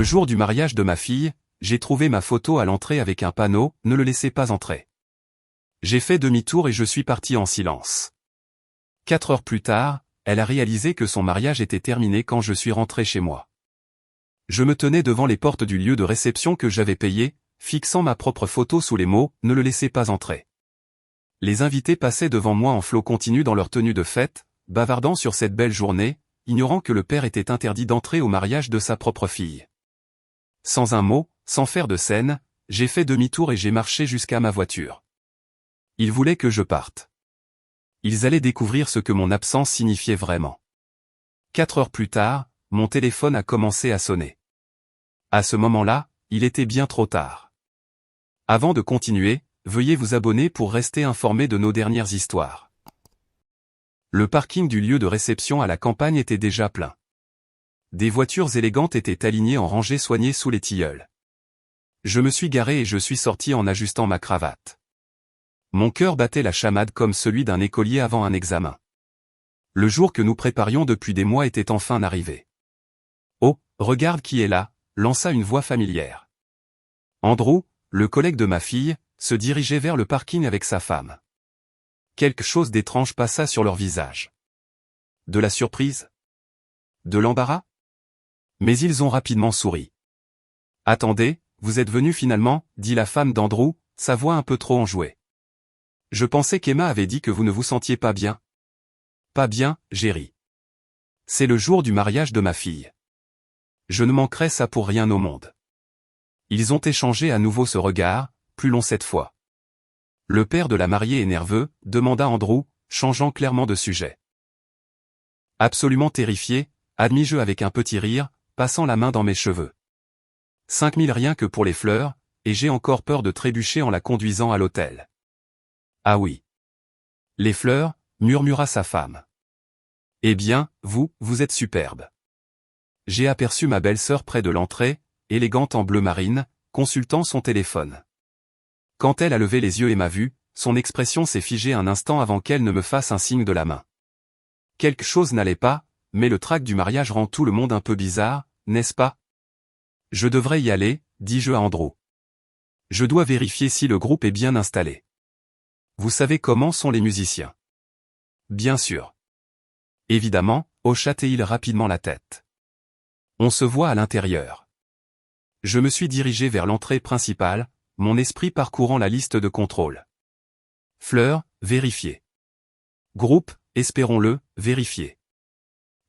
Le jour du mariage de ma fille, j'ai trouvé ma photo à l'entrée avec un panneau « Ne le laissez pas entrer ». J'ai fait demi-tour et je suis parti en silence. 4 heures plus tard, elle a réalisé que son mariage était terminé quand je suis rentré chez moi. Je me tenais devant les portes du lieu de réception que j'avais payé, fixant ma propre photo sous les mots « Ne le laissez pas entrer ». Les invités passaient devant moi en flot continu dans leur tenue de fête, bavardant sur cette belle journée, ignorant que le père était interdit d'entrer au mariage de sa propre fille. Sans un mot, sans faire de scène, j'ai fait demi-tour et j'ai marché jusqu'à ma voiture. Ils voulaient que je parte. Ils allaient découvrir ce que mon absence signifiait vraiment. 4 heures plus tard, mon téléphone a commencé à sonner. À ce moment-là, il était bien trop tard. Avant de continuer, veuillez vous abonner pour rester informé de nos dernières histoires. Le parking du lieu de réception à la campagne était déjà plein. Des voitures élégantes étaient alignées en rangées soignées sous les tilleuls. Je me suis garé et je suis sorti en ajustant ma cravate. Mon cœur battait la chamade comme celui d'un écolier avant un examen. Le jour que nous préparions depuis des mois était enfin arrivé. « Oh, regarde qui est là !» lança une voix familière. Andrew, le collègue de ma fille, se dirigeait vers le parking avec sa femme. Quelque chose d'étrange passa sur leur visage. De la surprise? De l'embarras? Mais ils ont rapidement souri. « Attendez, vous êtes venu finalement » dit la femme d'Andrew, sa voix un peu trop enjouée. « Je pensais qu'Emma avait dit que vous ne vous sentiez pas bien. » « Pas bien, j'ai ri. C'est le jour du mariage de ma fille. Je ne manquerais ça pour rien au monde. » Ils ont échangé à nouveau ce regard, plus long cette fois. Le père de la mariée est nerveux, demanda Andrew, changeant clairement de sujet. Absolument terrifié, admis-je avec un petit rire, passant la main dans mes cheveux. 5 000 rien que pour les fleurs, et j'ai encore peur de trébucher en la conduisant à l'hôtel. Ah oui. Les fleurs, murmura sa femme. Eh bien, vous êtes superbe. J'ai aperçu ma belle-sœur près de l'entrée, élégante en bleu marine, consultant son téléphone. Quand elle a levé les yeux et m'a vu, son expression s'est figée un instant avant qu'elle ne me fasse un signe de la main. Quelque chose n'allait pas, mais le trac du mariage rend tout le monde un peu bizarre, n'est-ce pas? Je devrais y aller, dis-je à Andrew. Je dois vérifier si le groupe est bien installé. Vous savez comment sont les musiciens? Bien sûr. Évidemment, hocha-t-il rapidement la tête. On se voit à l'intérieur. Je me suis dirigé vers l'entrée principale, mon esprit parcourant la liste de contrôle. Fleurs, vérifié. Groupe, espérons-le, vérifié.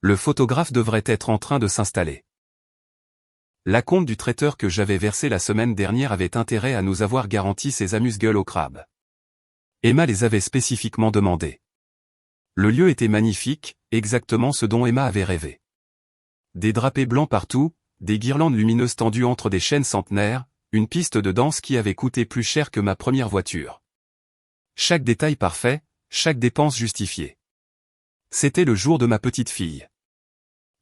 Le photographe devrait être en train de s'installer. L'acompte du traiteur que j'avais versé la semaine dernière avait intérêt à nous avoir garanti ces amuse-gueules au crabe. Emma les avait spécifiquement demandés. Le lieu était magnifique, exactement ce dont Emma avait rêvé. Des drapés blancs partout, des guirlandes lumineuses tendues entre des chênes centenaires, une piste de danse qui avait coûté plus cher que ma première voiture. Chaque détail parfait, chaque dépense justifiée. C'était le jour de ma petite fille.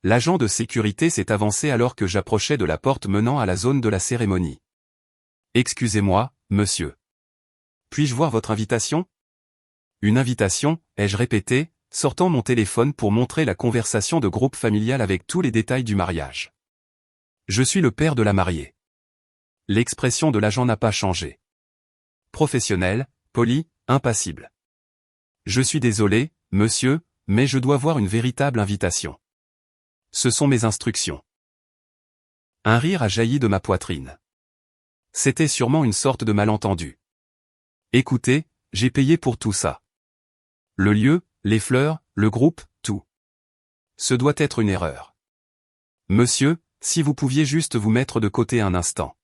L'agent de sécurité s'est avancé alors que j'approchais de la porte menant à la zone de la cérémonie. « Excusez-moi, monsieur. Puis-je voir votre invitation ?» Une invitation, ai-je répété, sortant mon téléphone pour montrer la conversation de groupe familial avec tous les détails du mariage. Je suis le père de la mariée. L'expression de l'agent n'a pas changé. Professionnel, poli, impassible. Je suis désolé, monsieur, mais je dois voir une véritable invitation. Ce sont mes instructions. Un rire a jailli de ma poitrine. C'était sûrement une sorte de malentendu. Écoutez, j'ai payé pour tout ça. Le lieu, les fleurs, le groupe, tout. Ce doit être une erreur. Monsieur, si vous pouviez juste vous mettre de côté un instant.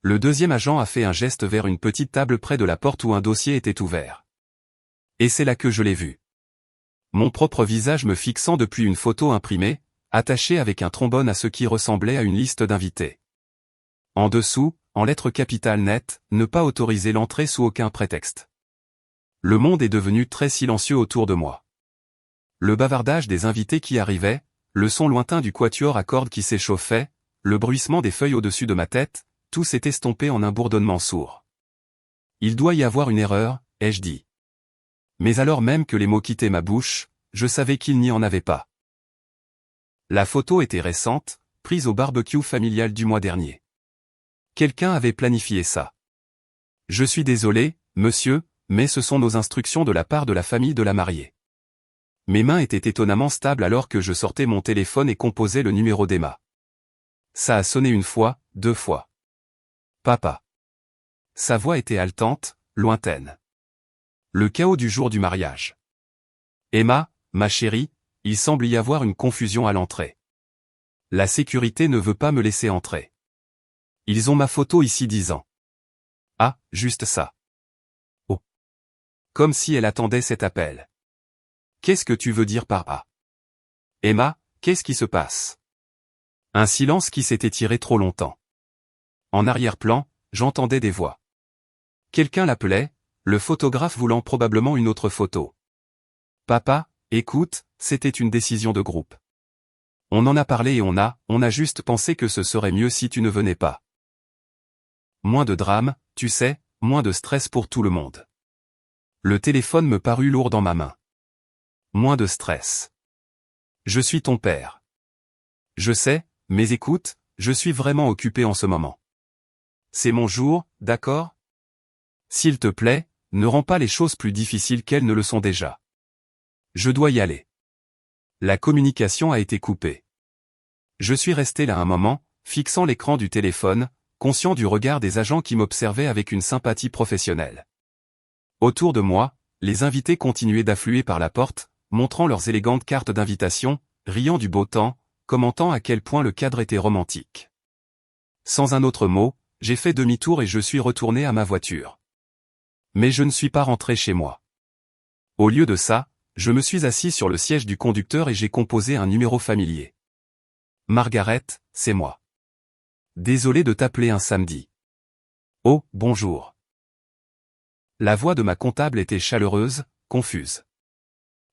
Le deuxième agent a fait un geste vers une petite table près de la porte où un dossier était ouvert. Et c'est là que je l'ai vu. Mon propre visage me fixant depuis une photo imprimée, attachée avec un trombone à ce qui ressemblait à une liste d'invités. En dessous, en lettres capitales nettes, ne pas autoriser l'entrée sous aucun prétexte. Le monde est devenu très silencieux autour de moi. Le bavardage des invités qui arrivaient, le son lointain du quatuor à cordes qui s'échauffait, le bruissement des feuilles au-dessus de ma tête, tout s'est estompé en un bourdonnement sourd. Il doit y avoir une erreur, ai-je dit. Mais alors même que les mots quittaient ma bouche, je savais qu'il n'y en avait pas. La photo était récente, prise au barbecue familial du mois dernier. Quelqu'un avait planifié ça. Je suis désolé, monsieur, mais ce sont nos instructions de la part de la famille de la mariée. Mes mains étaient étonnamment stables alors que je sortais mon téléphone et composais le numéro d'Emma. Ça a sonné une fois, 2 fois. Papa. Sa voix était haletante, lointaine. Le chaos du jour du mariage. Emma, ma chérie, il semble y avoir une confusion à l'entrée. La sécurité ne veut pas me laisser entrer. Ils ont ma photo ici 10 ans. Ah, juste ça. Oh. Comme si elle attendait cet appel. Qu'est-ce que tu veux dire par A? Emma, qu'est-ce qui se passe? Un silence qui s'était étiré trop longtemps. En arrière-plan, j'entendais des voix. Quelqu'un l'appelait, le photographe voulant probablement une autre photo. Papa, écoute, c'était une décision de groupe. On en a parlé et on a juste pensé que ce serait mieux si tu ne venais pas. Moins de drame, tu sais, moins de stress pour tout le monde. Le téléphone me parut lourd dans ma main. Moins de stress. Je suis ton père. Je sais, mais écoute, je suis vraiment occupé en ce moment. C'est mon jour, d'accord? S'il te plaît, ne rends pas les choses plus difficiles qu'elles ne le sont déjà. Je dois y aller. La communication a été coupée. Je suis resté là un moment, fixant l'écran du téléphone, conscient du regard des agents qui m'observaient avec une sympathie professionnelle. Autour de moi, les invités continuaient d'affluer par la porte, montrant leurs élégantes cartes d'invitation, riant du beau temps, commentant à quel point le cadre était romantique. Sans un autre mot, j'ai fait demi-tour et je suis retourné à ma voiture. Mais je ne suis pas rentré chez moi. Au lieu de ça, je me suis assis sur le siège du conducteur et j'ai composé un numéro familier. Margaret, c'est moi. Désolé de t'appeler un samedi. Oh, bonjour. La voix de ma comptable était chaleureuse, confuse.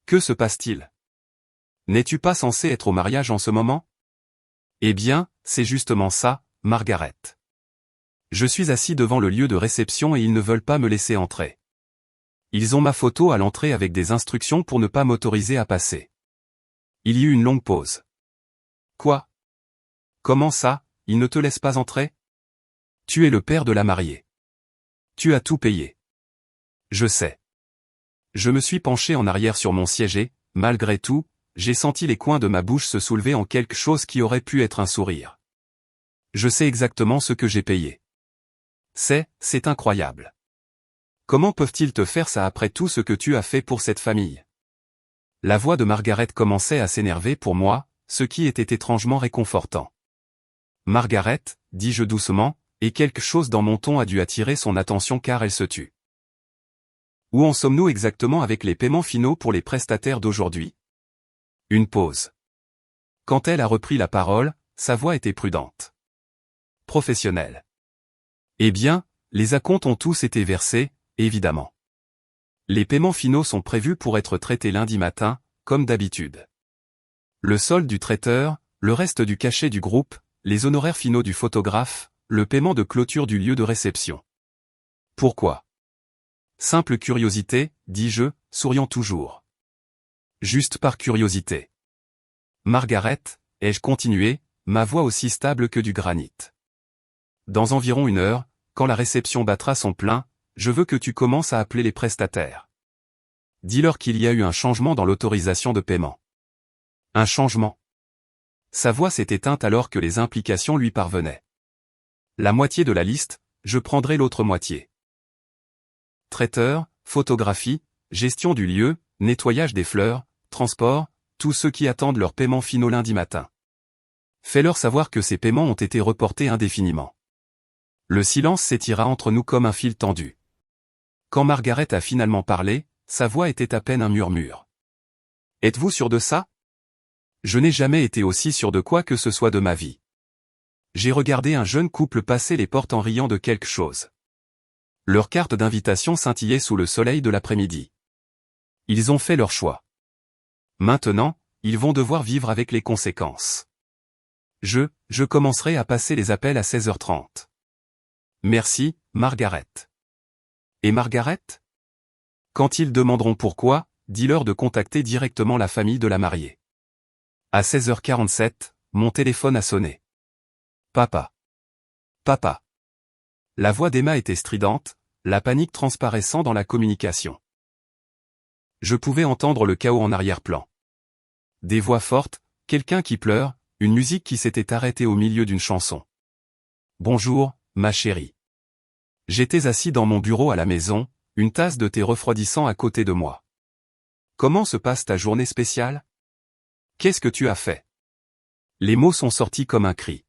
Que se passe-t-il? N'es-tu pas censé être au mariage en ce moment? Eh bien, c'est justement ça, Margaret. Je suis assis devant le lieu de réception et ils ne veulent pas me laisser entrer. Ils ont ma photo à l'entrée avec des instructions pour ne pas m'autoriser à passer. Il y eut une longue pause. Quoi? Comment ça, ils ne te laissent pas entrer? Tu es le père de la mariée. Tu as tout payé. Je sais. Je me suis penché en arrière sur mon siège et, malgré tout, j'ai senti les coins de ma bouche se soulever en quelque chose qui aurait pu être un sourire. Je sais exactement ce que j'ai payé. C'est incroyable. Comment peuvent-ils te faire ça après tout ce que tu as fait pour cette famille? La voix de Margaret commençait à s'énerver pour moi, ce qui était étrangement réconfortant. Margaret, dis-je doucement, et quelque chose dans mon ton a dû attirer son attention car elle se tut. Où en sommes-nous exactement avec les paiements finaux pour les prestataires d'aujourd'hui? Une pause. Quand elle a repris la parole, sa voix était prudente. Professionnelle. Eh bien, les acomptes ont tous été versés, évidemment. Les paiements finaux sont prévus pour être traités lundi matin, comme d'habitude. Le solde du traiteur, le reste du cachet du groupe, les honoraires finaux du photographe, le paiement de clôture du lieu de réception. Pourquoi? Simple curiosité, dis-je, souriant toujours. Juste par curiosité. Margaret, ai-je continué, ma voix aussi stable que du granit. Dans environ 1 heure, quand la réception battra son plein, je veux que tu commences à appeler les prestataires. Dis-leur qu'il y a eu un changement dans l'autorisation de paiement. Un changement. Sa voix s'est éteinte alors que les implications lui parvenaient. La moitié de la liste, je prendrai l'autre moitié. Traiteur, photographie, gestion du lieu, nettoyage des fleurs, transport, tous ceux qui attendent leur paiement finaux lundi matin. Fais-leur savoir que ces paiements ont été reportés indéfiniment. Le silence s'étira entre nous comme un fil tendu. Quand Margaret a finalement parlé, sa voix était à peine un murmure. Êtes-vous sûr de ça? Je n'ai jamais été aussi sûr de quoi que ce soit de ma vie. J'ai regardé un jeune couple passer les portes en riant de quelque chose. Leur carte d'invitation scintillait sous le soleil de l'après-midi. Ils ont fait leur choix. Maintenant, ils vont devoir vivre avec les conséquences. Je commencerai à passer les appels à 16h30. Merci, Margaret. Et Margaret? Quand ils demanderont pourquoi, dis-leur de contacter directement la famille de la mariée. À 16h47, mon téléphone a sonné. Papa. Papa. La voix d'Emma était stridente, la panique transparaissant dans la communication. Je pouvais entendre le chaos en arrière-plan. Des voix fortes, quelqu'un qui pleure, une musique qui s'était arrêtée au milieu d'une chanson. Bonjour, ma chérie. J'étais assis dans mon bureau à la maison, une tasse de thé refroidissant à côté de moi. Comment se passe ta journée spéciale? Qu'est-ce que tu as fait? Les mots sont sortis comme un cri.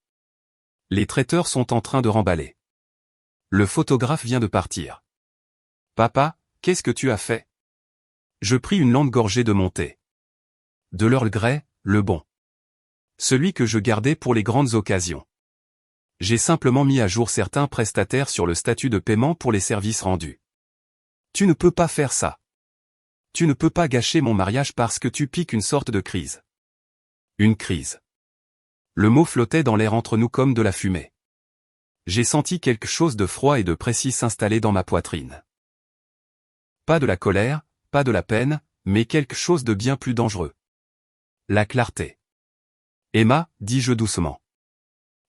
Les traiteurs sont en train de remballer. Le photographe vient de partir. Papa, qu'est-ce que tu as fait? Je pris une lente gorgée de mon thé. De l'Earl Grey, le bon. Celui que je gardais pour les grandes occasions. J'ai simplement mis à jour certains prestataires sur le statut de paiement pour les services rendus. Tu ne peux pas faire ça. Tu ne peux pas gâcher mon mariage parce que tu piques une sorte de crise. Une crise. Le mot flottait dans l'air entre nous comme de la fumée. J'ai senti quelque chose de froid et de précis s'installer dans ma poitrine. Pas de la colère, pas de la peine, mais quelque chose de bien plus dangereux. La clarté. Emma, dis-je doucement.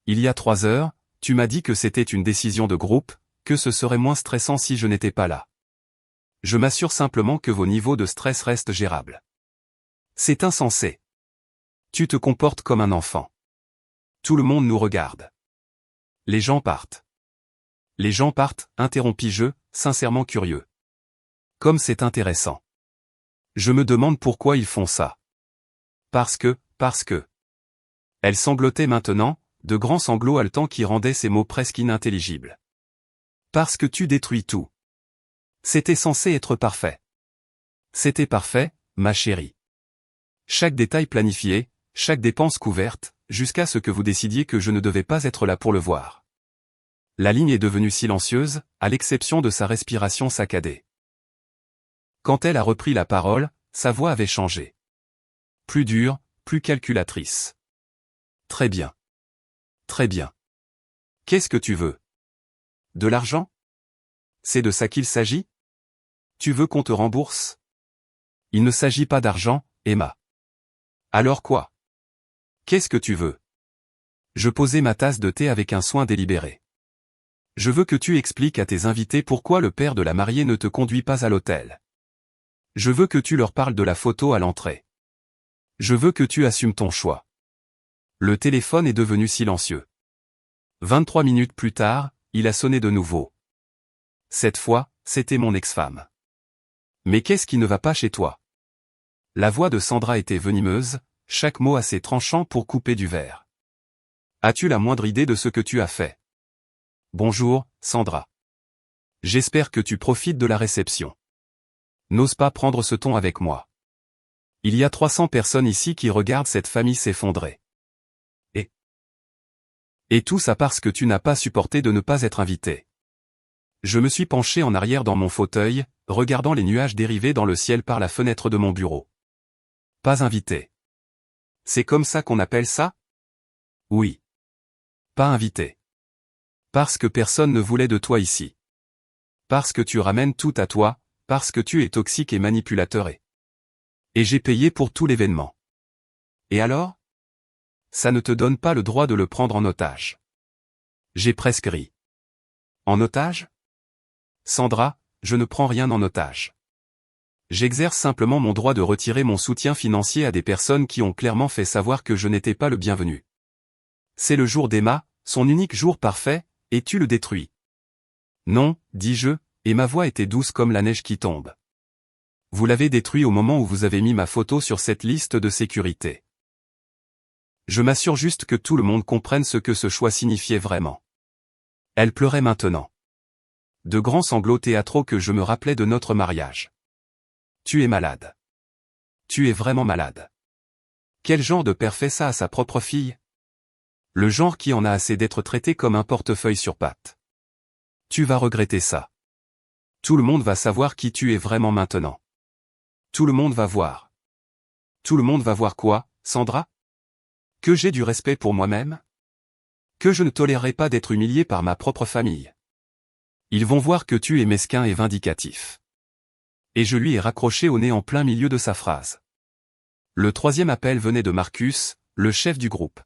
Il y a 3 heures, tu m'as dit que c'était une décision de groupe, que ce serait moins stressant si je n'étais pas là. Je m'assure simplement que vos niveaux de stress restent gérables. C'est insensé. Tu te comportes comme un enfant. Tout le monde nous regarde. Les gens partent. Les gens partent, interrompis-je, sincèrement curieux. Comme c'est intéressant. Je me demande pourquoi ils font ça. Parce que. Elle sanglotait maintenant, de grands sanglots haletants qui rendaient ses mots presque inintelligibles. Parce que tu détruis tout. C'était censé être parfait. C'était parfait, ma chérie. Chaque détail planifié, chaque dépense couverte, jusqu'à ce que vous décidiez que je ne devais pas être là pour le voir. La ligne est devenue silencieuse, à l'exception de sa respiration saccadée. Quand elle a repris la parole, sa voix avait changé. Plus dure, plus calculatrice. Très bien. Très bien. Qu'est-ce que tu veux? De l'argent? C'est de ça qu'il s'agit? Tu veux qu'on te rembourse? Il ne s'agit pas d'argent, Emma. Alors quoi? Qu'est-ce que tu veux? Je posai ma tasse de thé avec un soin délibéré. Je veux que tu expliques à tes invités pourquoi le père de la mariée ne te conduit pas à l'hôtel. Je veux que tu leur parles de la photo à l'entrée. Je veux que tu assumes ton choix. Le téléphone est devenu silencieux. 23 minutes plus tard, il a sonné de nouveau. Cette fois, c'était mon ex-femme. Mais qu'est-ce qui ne va pas chez toi? La voix de Sandra était venimeuse, chaque mot assez tranchant pour couper du verre. As-tu la moindre idée de ce que tu as fait? Bonjour, Sandra. J'espère que tu profites de la réception. N'ose pas prendre ce ton avec moi. Il y a 300 personnes ici qui regardent cette famille s'effondrer. Et tout ça parce que tu n'as pas supporté de ne pas être invité. Je me suis penché en arrière dans mon fauteuil, regardant les nuages dériver dans le ciel par la fenêtre de mon bureau. Pas invité. C'est comme ça qu'on appelle ça? Oui. Pas invité. Parce que personne ne voulait de toi ici. Parce que tu ramènes tout à toi, parce que tu es toxique et manipulateur et j'ai payé pour tout l'événement. Et alors? Ça ne te donne pas le droit de le prendre en otage. J'ai presque ri. En otage? Sandra, je ne prends rien en otage. J'exerce simplement mon droit de retirer mon soutien financier à des personnes qui ont clairement fait savoir que je n'étais pas le bienvenu. C'est le jour d'Emma, son unique jour parfait, et tu le détruis. Non, dis-je, et ma voix était douce comme la neige qui tombe. Vous l'avez détruit au moment où vous avez mis ma photo sur cette liste de sécurité. Je m'assure juste que tout le monde comprenne ce que ce choix signifiait vraiment. Elle pleurait maintenant. De grands sanglots théâtraux que je me rappelais de notre mariage. Tu es malade. Tu es vraiment malade. Quel genre de père fait ça à sa propre fille? Le genre qui en a assez d'être traité comme un portefeuille sur pattes. Tu vas regretter ça. Tout le monde va savoir qui tu es vraiment maintenant. Tout le monde va voir. Tout le monde va voir quoi, Sandra? Que j'ai du respect pour moi-même? Que je ne tolérerai pas d'être humilié par ma propre famille. Ils vont voir que tu es mesquin et vindicatif. Et je lui ai raccroché au nez en plein milieu de sa phrase. Le 3e appel venait de Marcus, le chef du groupe.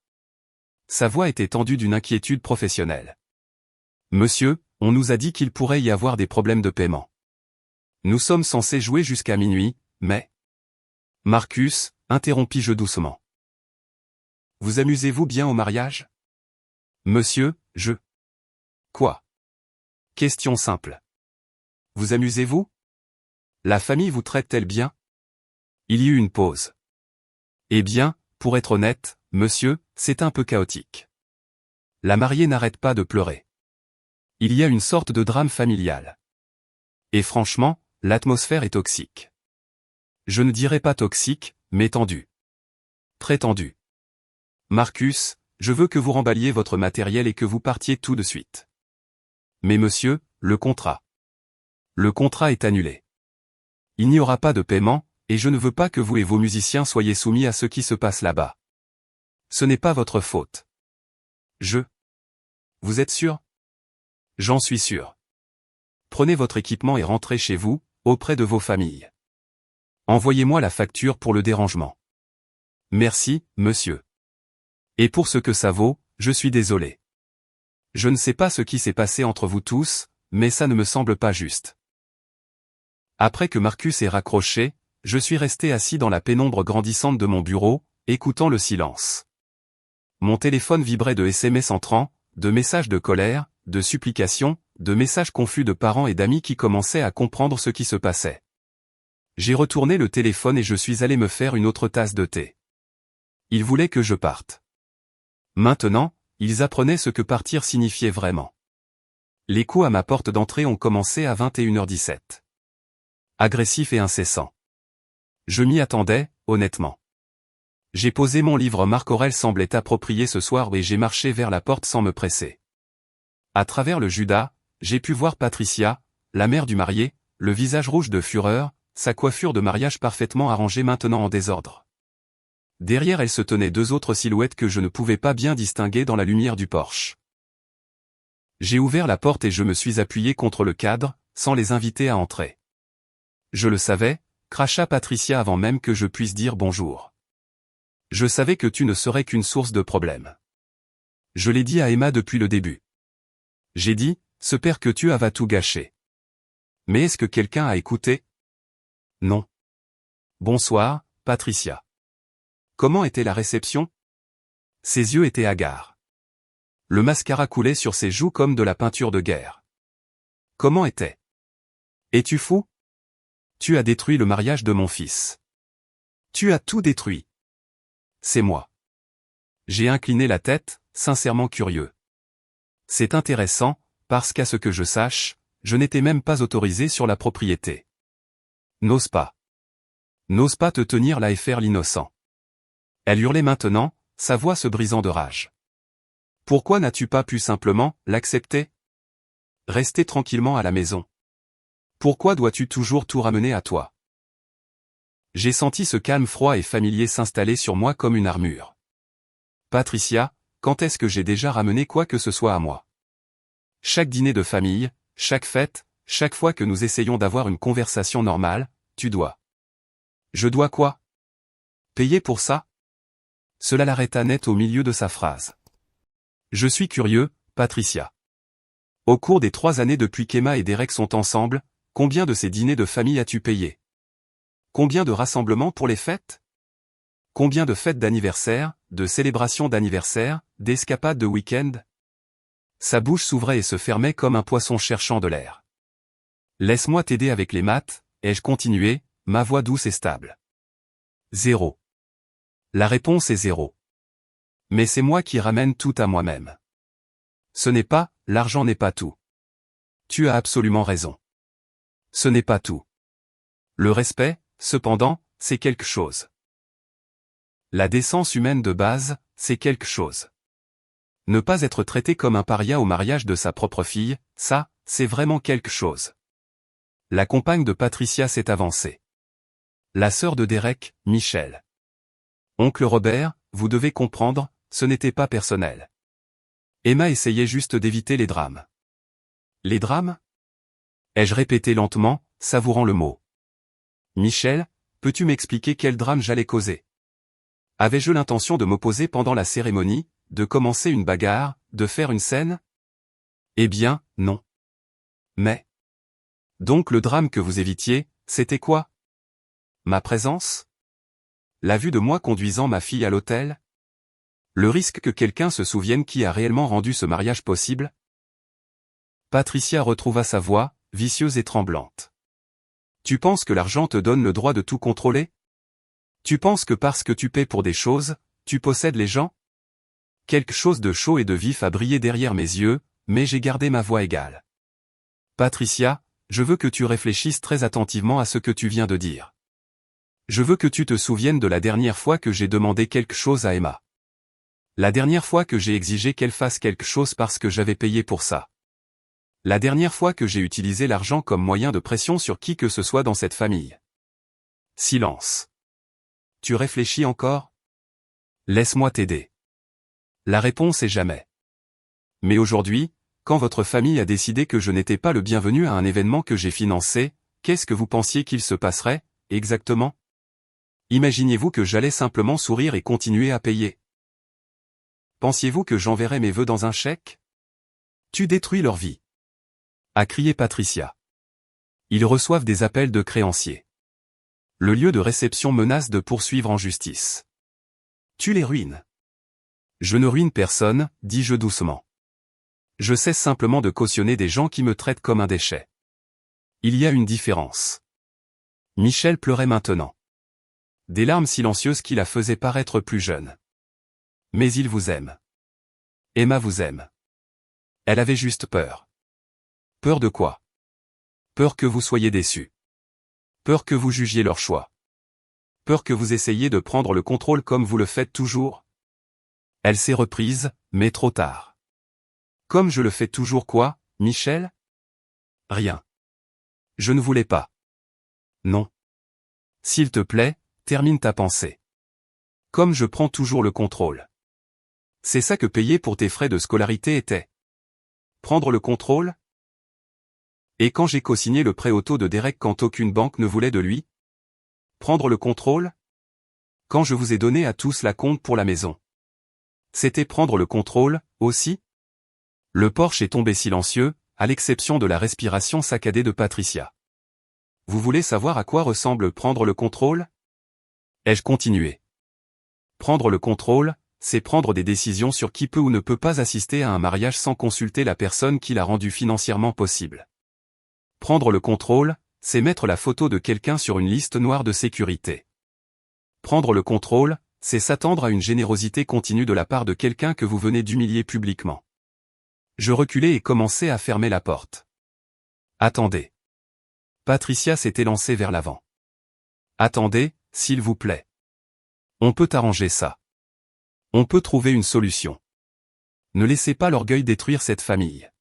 Sa voix était tendue d'une inquiétude professionnelle. Monsieur, on nous a dit qu'il pourrait y avoir des problèmes de paiement. Nous sommes censés jouer jusqu'à minuit, mais... Marcus, interrompis-je doucement. Vous amusez-vous bien au mariage? Monsieur, je... Quoi? Question simple. Vous amusez-vous? La famille vous traite-t-elle bien? Il y eut une pause. Eh bien, pour être honnête, monsieur, c'est un peu chaotique. La mariée n'arrête pas de pleurer. Il y a une sorte de drame familial. Et franchement, l'atmosphère est toxique. Je ne dirais pas toxique, mais tendue. Très tendue. Marcus, je veux que vous remballiez votre matériel et que vous partiez tout de suite. Mais monsieur, le contrat. Le contrat est annulé. Il n'y aura pas de paiement, et je ne veux pas que vous et vos musiciens soyez soumis à ce qui se passe là-bas. Ce n'est pas votre faute. Vous êtes sûr? J'en suis sûr. Prenez votre équipement et rentrez chez vous, auprès de vos familles. Envoyez-moi la facture pour le dérangement. Merci, monsieur. Et pour ce que ça vaut, je suis désolé. Je ne sais pas ce qui s'est passé entre vous tous, mais ça ne me semble pas juste. Après que Marcus ait raccroché, je suis resté assis dans la pénombre grandissante de mon bureau, écoutant le silence. Mon téléphone vibrait de SMS entrants, de messages de colère, de supplications, de messages confus de parents et d'amis qui commençaient à comprendre ce qui se passait. J'ai retourné le téléphone et je suis allé me faire une autre tasse de thé. Ils voulaient que je parte. Maintenant, ils apprenaient ce que partir signifiait vraiment. Les coups à ma porte d'entrée ont commencé à 21h17. Agressif et incessant. Je m'y attendais, honnêtement. J'ai posé mon livre. Marc Aurèle semblait approprié ce soir et j'ai marché vers la porte sans me presser. À travers le Judas, j'ai pu voir Patricia, la mère du marié, le visage rouge de fureur, sa coiffure de mariage parfaitement arrangée maintenant en désordre. Derrière elle se tenaient deux autres silhouettes que je ne pouvais pas bien distinguer dans la lumière du porche. J'ai ouvert la porte et je me suis appuyé contre le cadre, sans les inviter à entrer. Je le savais, cracha Patricia avant même que je puisse dire bonjour. Je savais que tu ne serais qu'une source de problèmes. Je l'ai dit à Emma depuis le début. J'ai dit, ce père que tu as va tout gâcher. Mais est-ce que quelqu'un a écouté? Non. Bonsoir, Patricia. Comment était la réception? Ses yeux étaient hagards. Le mascara coulait sur ses joues comme de la peinture de guerre. Comment était? Es-tu fou? Tu as détruit le mariage de mon fils. Tu as tout détruit. C'est moi. J'ai incliné la tête, sincèrement curieux. C'est intéressant, parce qu'à ce que je sache, je n'étais même pas autorisé sur la propriété. N'ose pas. N'ose pas te tenir là et faire l'innocent. Elle hurlait maintenant, sa voix se brisant de rage. Pourquoi n'as-tu pas pu simplement l'accepter? Rester tranquillement à la maison. Pourquoi dois-tu toujours tout ramener à toi? J'ai senti ce calme froid et familier s'installer sur moi comme une armure. Patricia, quand est-ce que j'ai déjà ramené quoi que ce soit à moi? Chaque dîner de famille, chaque fête, chaque fois que nous essayons d'avoir une conversation normale, tu dois. Je dois quoi? Payer pour ça? Cela l'arrêta net au milieu de sa phrase. Je suis curieux, Patricia. Au cours des 3 années depuis qu'Emma et Derek sont ensemble, combien de ces dîners de famille as-tu payé? Combien de rassemblements pour les fêtes? Combien de fêtes d'anniversaire, de célébrations d'anniversaire, d'escapades de week-end? Sa bouche s'ouvrait et se fermait comme un poisson cherchant de l'air. Laisse-moi t'aider avec les maths, ai-je continué, ma voix douce et stable. 0. La réponse est 0. Mais c'est moi qui ramène tout à moi-même. Ce n'est pas, l'argent n'est pas tout. Tu as absolument raison. Ce n'est pas tout. Le respect, cependant, c'est quelque chose. La décence humaine de base, c'est quelque chose. Ne pas être traité comme un paria au mariage de sa propre fille, ça, c'est vraiment quelque chose. La compagne de Patricia s'est avancée. La sœur de Derek, Michel. Oncle Robert, vous devez comprendre, ce n'était pas personnel. Emma essayait juste d'éviter les drames. Les drames? Ai-je répété lentement, savourant le mot. Michel, peux-tu m'expliquer quel drame j'allais causer? Avais-je l'intention de m'opposer pendant la cérémonie, de commencer une bagarre, de faire une scène? Eh bien, non. Mais. Donc le drame que vous évitiez, c'était quoi? Ma présence? La vue de moi conduisant ma fille à l'hôtel? Le risque que quelqu'un se souvienne qui a réellement rendu ce mariage possible? Patricia retrouva sa voix, vicieuse et tremblante. Tu penses que l'argent te donne le droit de tout contrôler? Tu penses que parce que tu paies pour des choses, tu possèdes les gens? Quelque chose de chaud et de vif a brillé derrière mes yeux, mais j'ai gardé ma voix égale. Patricia, je veux que tu réfléchisses très attentivement à ce que tu viens de dire. Je veux que tu te souviennes de la dernière fois que j'ai demandé quelque chose à Emma. La dernière fois que j'ai exigé qu'elle fasse quelque chose parce que j'avais payé pour ça. La dernière fois que j'ai utilisé l'argent comme moyen de pression sur qui que ce soit dans cette famille. Silence. Tu réfléchis encore? Laisse-moi t'aider. La réponse est jamais. Mais aujourd'hui, quand votre famille a décidé que je n'étais pas le bienvenu à un événement que j'ai financé, qu'est-ce que vous pensiez qu'il se passerait, exactement? Imaginiez-vous que j'allais simplement sourire et continuer à payer? Pensiez-vous que j'enverrais mes vœux dans un chèque? Tu détruis leur vie. A crié Patricia. Ils reçoivent des appels de créanciers. Le lieu de réception menace de poursuivre en justice. Tu les ruines. Je ne ruine personne, dis-je doucement. Je cesse simplement de cautionner des gens qui me traitent comme un déchet. Il y a une différence. Michel pleurait maintenant. Des larmes silencieuses qui la faisaient paraître plus jeune. Mais il vous aime. Emma vous aime. Elle avait juste peur. Peur de quoi? Peur que vous soyez déçus. Peur que vous jugiez leur choix. Peur que vous essayiez de prendre le contrôle comme vous le faites toujours. Elle s'est reprise, mais trop tard. Comme je le fais toujours quoi, Michel? Rien. Je ne voulais pas. Non. S'il te plaît, termine ta pensée. Comme je prends toujours le contrôle. C'est ça que payer pour tes frais de scolarité était. Prendre le contrôle? Et quand j'ai co-signé le prêt auto de Derek quand aucune banque ne voulait de lui? Prendre le contrôle? Quand je vous ai donné à tous la compte pour la maison. C'était prendre le contrôle, aussi? Le porche est tombé silencieux, à l'exception de la respiration saccadée de Patricia. Vous voulez savoir à quoi ressemble prendre le contrôle? Ai-je continué? Prendre le contrôle, c'est prendre des décisions sur qui peut ou ne peut pas assister à un mariage sans consulter la personne qui l'a rendu financièrement possible. Prendre le contrôle, c'est mettre la photo de quelqu'un sur une liste noire de sécurité. Prendre le contrôle, c'est s'attendre à une générosité continue de la part de quelqu'un que vous venez d'humilier publiquement. Je reculai et commençai à fermer la porte. Attendez. Patricia s'est élancée vers l'avant. Attendez, s'il vous plaît. On peut arranger ça. On peut trouver une solution. Ne laissez pas l'orgueil détruire cette famille.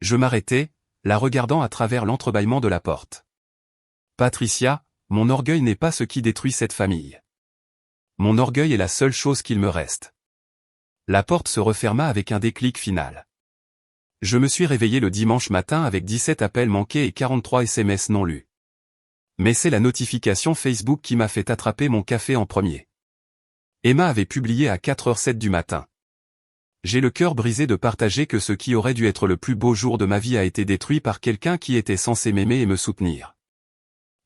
Je m'arrêtai, la regardant à travers l'entrebâillement de la porte. Patricia, mon orgueil n'est pas ce qui détruit cette famille. Mon orgueil est la seule chose qu'il me reste. La porte se referma avec un déclic final. Je me suis réveillé le dimanche matin avec 17 appels manqués et 43 SMS non lus. Mais c'est la notification Facebook qui m'a fait attraper mon café en premier. Emma avait publié à 4h07 du matin. J'ai le cœur brisé de partager que ce qui aurait dû être le plus beau jour de ma vie a été détruit par quelqu'un qui était censé m'aimer et me soutenir.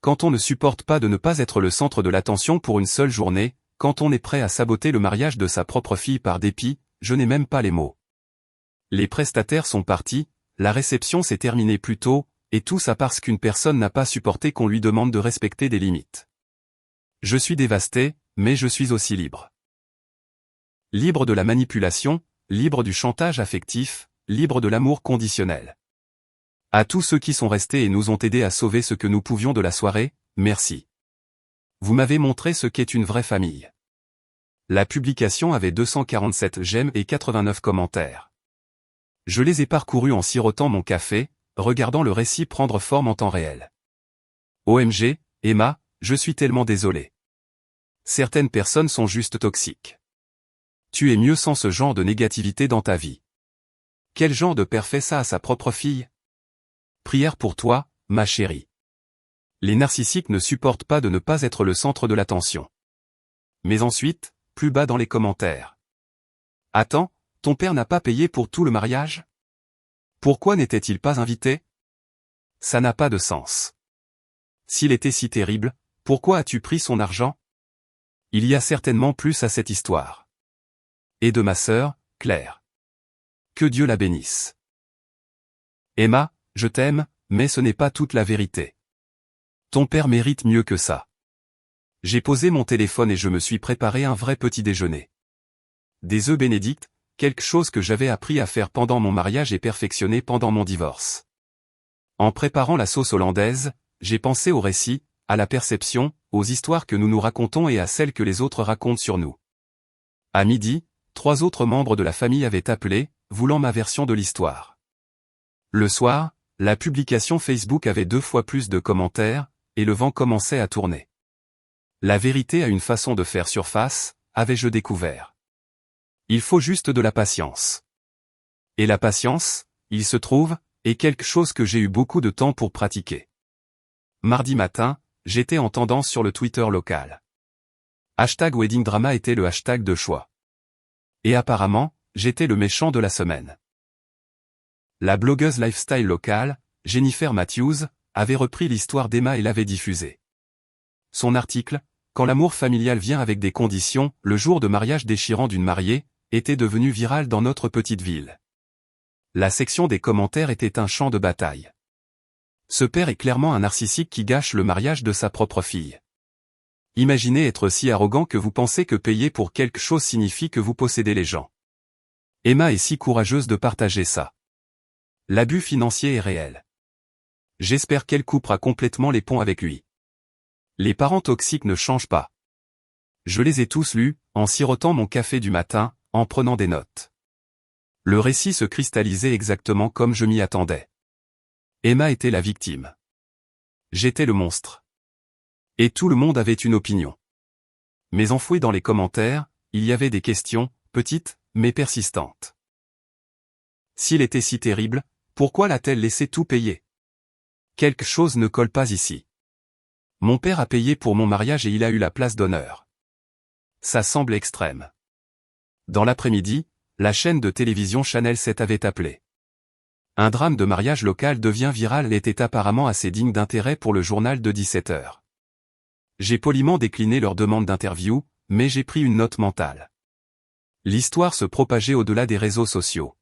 Quand on ne supporte pas de ne pas être le centre de l'attention pour une seule journée, quand on est prêt à saboter le mariage de sa propre fille par dépit, je n'ai même pas les mots. Les prestataires sont partis, la réception s'est terminée plus tôt, et tout ça parce qu'une personne n'a pas supporté qu'on lui demande de respecter des limites. Je suis dévasté, mais je suis aussi libre. Libre de la manipulation, libre du chantage affectif, libre de l'amour conditionnel. À tous ceux qui sont restés et nous ont aidés à sauver ce que nous pouvions de la soirée, merci. Vous m'avez montré ce qu'est une vraie famille. La publication avait 247 j'aime et 89 commentaires. Je les ai parcourus en sirotant mon café, regardant le récit prendre forme en temps réel. OMG, Emma, je suis tellement désolé. Certaines personnes sont juste toxiques. Tu es mieux sans ce genre de négativité dans ta vie. Quel genre de père fait ça à sa propre fille? Prière pour toi, ma chérie. Les narcissiques ne supportent pas de ne pas être le centre de l'attention. Mais ensuite, plus bas dans les commentaires. Attends, ton père n'a pas payé pour tout le mariage? Pourquoi n'était-il pas invité? Ça n'a pas de sens. S'il était si terrible, pourquoi as-tu pris son argent? Il y a certainement plus à cette histoire. Et de ma sœur, Claire. Que Dieu la bénisse. Emma, je t'aime, mais ce n'est pas toute la vérité. Ton père mérite mieux que ça. J'ai posé mon téléphone et je me suis préparé un vrai petit déjeuner. Des œufs bénédicts, quelque chose que j'avais appris à faire pendant mon mariage et perfectionné pendant mon divorce. En préparant la sauce hollandaise, j'ai pensé au récit, à la perception, aux histoires que nous nous racontons et à celles que les autres racontent sur nous. À midi, 3 autres membres de la famille avaient appelé, voulant ma version de l'histoire. Le soir, la publication Facebook avait 2 fois plus de commentaires, et le vent commençait à tourner. La vérité a une façon de faire surface, avais-je découvert. Il faut juste de la patience. Et la patience, il se trouve, est quelque chose que j'ai eu beaucoup de temps pour pratiquer. Mardi matin, j'étais en tendance sur le Twitter local. #WeddingDrama était le hashtag de choix. Et apparemment, j'étais le méchant de la semaine. La blogueuse lifestyle locale, Jennifer Matthews, avait repris l'histoire d'Emma et l'avait diffusée. Son article, Quand l'amour familial vient avec des conditions, le jour de mariage déchirant d'une mariée, était devenu viral dans notre petite ville. La section des commentaires était un champ de bataille. Ce père est clairement un narcissique qui gâche le mariage de sa propre fille. Imaginez être si arrogant que vous pensez que payer pour quelque chose signifie que vous possédez les gens. Emma est si courageuse de partager ça. L'abus financier est réel. J'espère qu'elle coupera complètement les ponts avec lui. Les parents toxiques ne changent pas. Je les ai tous lus, en sirotant mon café du matin, en prenant des notes. Le récit se cristallisait exactement comme je m'y attendais. Emma était la victime. J'étais le monstre. Et tout le monde avait une opinion. Mais enfouies dans les commentaires, il y avait des questions, petites, mais persistantes. S'il était si terrible, pourquoi l'a-t-elle laissé tout payer? Quelque chose ne colle pas ici. Mon père a payé pour mon mariage et il a eu la place d'honneur. Ça semble extrême. Dans l'après-midi, la chaîne de télévision Channel 7 avait appelé. Un drame de mariage local devient viral et était apparemment assez digne d'intérêt pour le journal de 17h. J'ai poliment décliné leur demande d'interview, mais j'ai pris une note mentale. L'histoire se propageait au-delà des réseaux sociaux.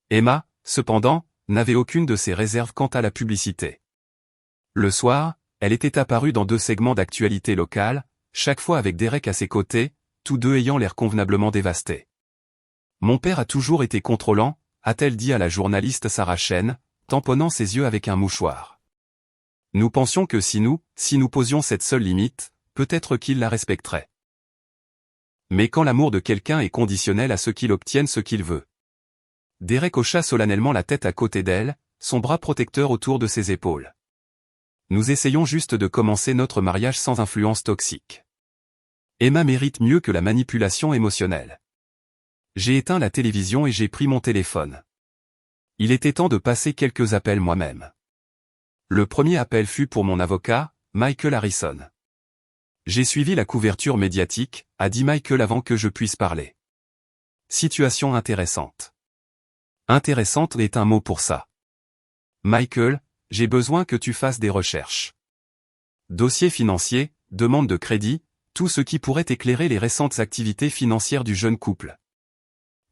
Emma, cependant, n'avait aucune de ses réserves quant à la publicité. Le soir, elle était apparue dans 2 segments d'actualité locale, chaque fois avec Derek à ses côtés, tous deux ayant l'air convenablement dévastés. Mon père a toujours été contrôlant, a-t-elle dit à la journaliste Sarah Chen, tamponnant ses yeux avec un mouchoir. Nous pensions que si nous posions cette seule limite, peut-être qu'il la respecterait. Mais quand l'amour de quelqu'un est conditionnel à ce qu'il obtienne ce qu'il veut. Derek hocha solennellement la tête à côté d'elle, son bras protecteur autour de ses épaules. Nous essayons juste de commencer notre mariage sans influence toxique. Emma mérite mieux que la manipulation émotionnelle. J'ai éteint la télévision et j'ai pris mon téléphone. Il était temps de passer quelques appels moi-même. Le premier appel fut pour mon avocat, Michael Harrison. J'ai suivi la couverture médiatique, a dit Michael avant que je puisse parler. Situation intéressante. Intéressante est un mot pour ça. Michael, j'ai besoin que tu fasses des recherches. Dossier financier, demande de crédit, tout ce qui pourrait éclairer les récentes activités financières du jeune couple.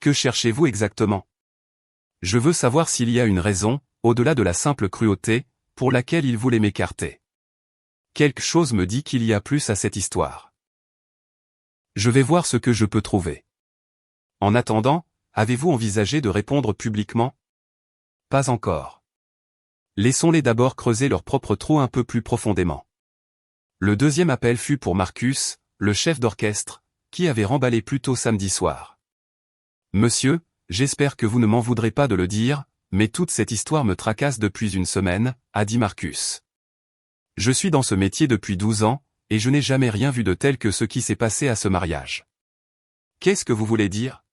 Que cherchez-vous exactement? Je veux savoir s'il y a une raison, au-delà de la simple cruauté, pour laquelle il voulait m'écarter. Quelque chose me dit qu'il y a plus à cette histoire. Je vais voir ce que je peux trouver. En attendant, avez-vous envisagé de répondre publiquement? Pas encore. Laissons-les d'abord creuser leur propre trou un peu plus profondément. Le deuxième appel fut pour Marcus, le chef d'orchestre, qui avait remballé plus tôt samedi soir. Monsieur, j'espère que vous ne m'en voudrez pas de le dire, mais toute cette histoire me tracasse depuis une semaine, a dit Marcus. Je suis dans ce métier depuis 12 ans, et je n'ai jamais rien vu de tel que ce qui s'est passé à ce mariage. Qu'est-ce que vous voulez dire?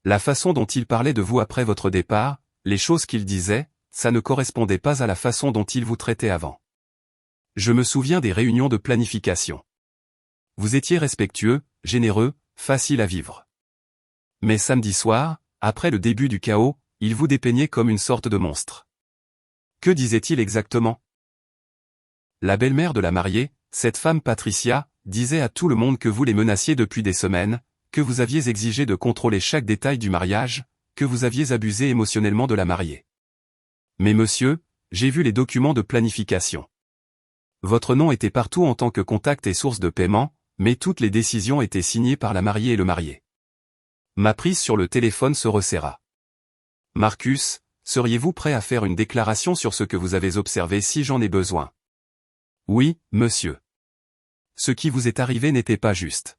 La façon dont il parlait de vous après votre départ, les choses qu'il disait, ça ne correspondait pas à la façon dont il vous traitait avant. Je me souviens des réunions de planification. Vous étiez respectueux, généreux, facile à vivre. Mais samedi soir, après le début du chaos, il vous dépeignait comme une sorte de monstre. Que disait-il exactement? La belle-mère de la mariée, cette femme Patricia, disait à tout le monde que vous les menaciez depuis des semaines, que vous aviez exigé de contrôler chaque détail du mariage, que vous aviez abusé émotionnellement de la mariée. Mais monsieur, j'ai vu les documents de planification. Votre nom était partout en tant que contact et source de paiement, mais toutes les décisions étaient signées par la mariée et le marié. Ma prise sur le téléphone se resserra. Marcus, seriez-vous prêt à faire une déclaration sur ce que vous avez observé si j'en ai besoin? Oui, monsieur. Ce qui vous est arrivé n'était pas juste.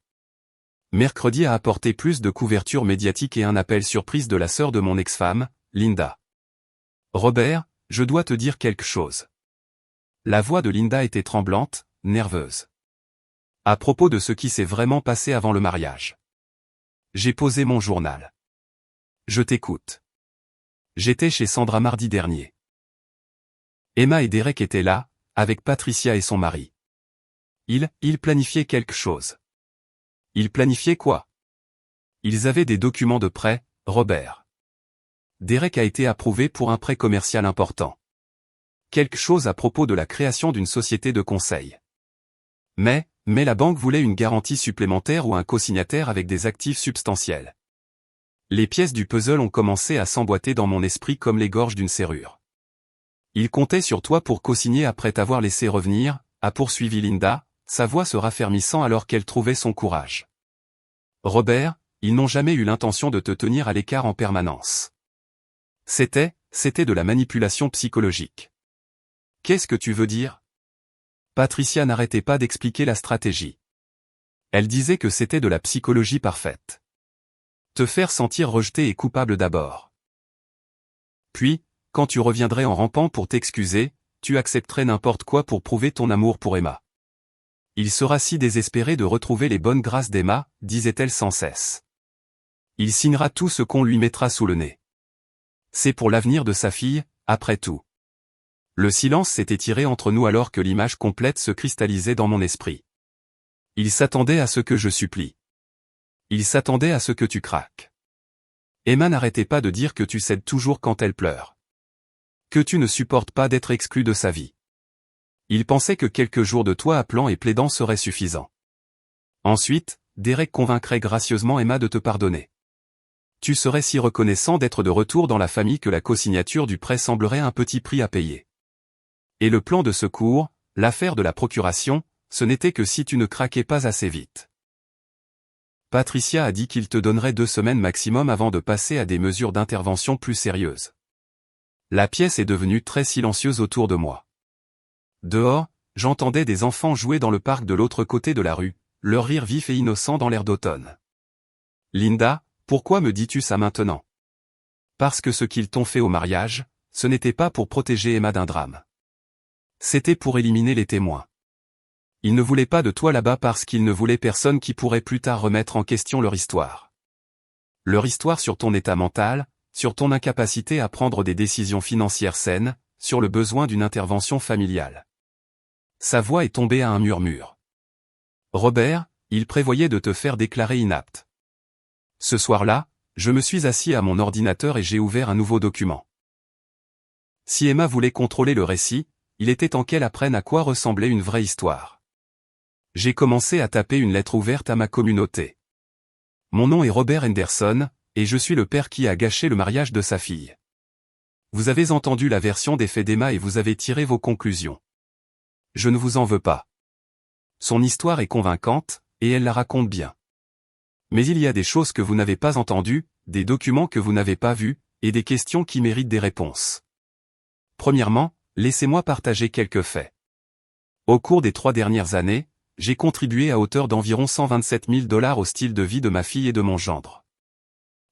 Mercredi a apporté plus de couverture médiatique et un appel surprise de la sœur de mon ex-femme, Linda. Robert, je dois te dire quelque chose. La voix de Linda était tremblante, nerveuse. À propos de ce qui s'est vraiment passé avant le mariage. J'ai posé mon journal. Je t'écoute. J'étais chez Sandra mardi dernier. Emma et Derek étaient là, avec Patricia et son mari. Ils planifiaient quelque chose. Ils planifiaient quoi? Ils avaient des documents de prêt, Robert. Derek a été approuvé pour un prêt commercial important. Quelque chose à propos de la création d'une société de conseil. Mais la banque voulait une garantie supplémentaire ou un co-signataire avec des actifs substantiels. Les pièces du puzzle ont commencé à s'emboîter dans mon esprit comme les gorges d'une serrure. Il comptait sur toi pour co-signer après t'avoir laissé revenir, a poursuivi Linda, sa voix se raffermissant alors qu'elle trouvait son courage. Robert, ils n'ont jamais eu l'intention de te tenir à l'écart en permanence. C'était de la manipulation psychologique. Qu'est-ce que tu veux dire? Patricia n'arrêtait pas d'expliquer la stratégie. Elle disait que c'était de la psychologie parfaite. Te faire sentir rejeté et coupable d'abord. Puis, quand tu reviendrais en rampant pour t'excuser, tu accepterais n'importe quoi pour prouver ton amour pour Emma. Il sera si désespéré de retrouver les bonnes grâces d'Emma, disait-elle sans cesse. Il signera tout ce qu'on lui mettra sous le nez. C'est pour l'avenir de sa fille, après tout. Le silence s'est étiré entre nous alors que l'image complète se cristallisait dans mon esprit. Il s'attendait à ce que je supplie. Il s'attendait à ce que tu craques. Emma n'arrêtait pas de dire que tu cèdes toujours quand elle pleure. Que tu ne supportes pas d'être exclu de sa vie. Il pensait que quelques jours de toi appelant et plaidant seraient suffisants. Ensuite, Derek convaincrait gracieusement Emma de te pardonner. Tu serais si reconnaissant d'être de retour dans la famille que la co-signature du prêt semblerait un petit prix à payer. Et le plan de secours, l'affaire de la procuration, ce n'était que si tu ne craquais pas assez vite. Patricia a dit qu'il te donnerait 2 semaines maximum avant de passer à des mesures d'intervention plus sérieuses. La pièce est devenue très silencieuse autour de moi. Dehors, j'entendais des enfants jouer dans le parc de l'autre côté de la rue, leur rire vif et innocent dans l'air d'automne. Linda, pourquoi me dis-tu ça maintenant? Parce que ce qu'ils t'ont fait au mariage, ce n'était pas pour protéger Emma d'un drame. C'était pour éliminer les témoins. Ils ne voulaient pas de toi là-bas parce qu'ils ne voulaient personne qui pourrait plus tard remettre en question leur histoire. Leur histoire sur ton état mental, sur ton incapacité à prendre des décisions financières saines, sur le besoin d'une intervention familiale. Sa voix est tombée à un murmure. Robert, il prévoyait de te faire déclarer inapte. Ce soir-là, je me suis assis à mon ordinateur et j'ai ouvert un nouveau document. Si Emma voulait contrôler le récit, il était temps qu'elle apprenne à quoi ressemblait une vraie histoire. J'ai commencé à taper une lettre ouverte à ma communauté. Mon nom est Robert Henderson, et je suis le père qui a gâché le mariage de sa fille. Vous avez entendu la version des faits d'Emma et vous avez tiré vos conclusions. Je ne vous en veux pas. Son histoire est convaincante, et elle la raconte bien. Mais il y a des choses que vous n'avez pas entendues, des documents que vous n'avez pas vus, et des questions qui méritent des réponses. Premièrement, laissez-moi partager quelques faits. Au cours des 3 dernières années, j'ai contribué à hauteur d'environ 127 000 $ au style de vie de ma fille et de mon gendre.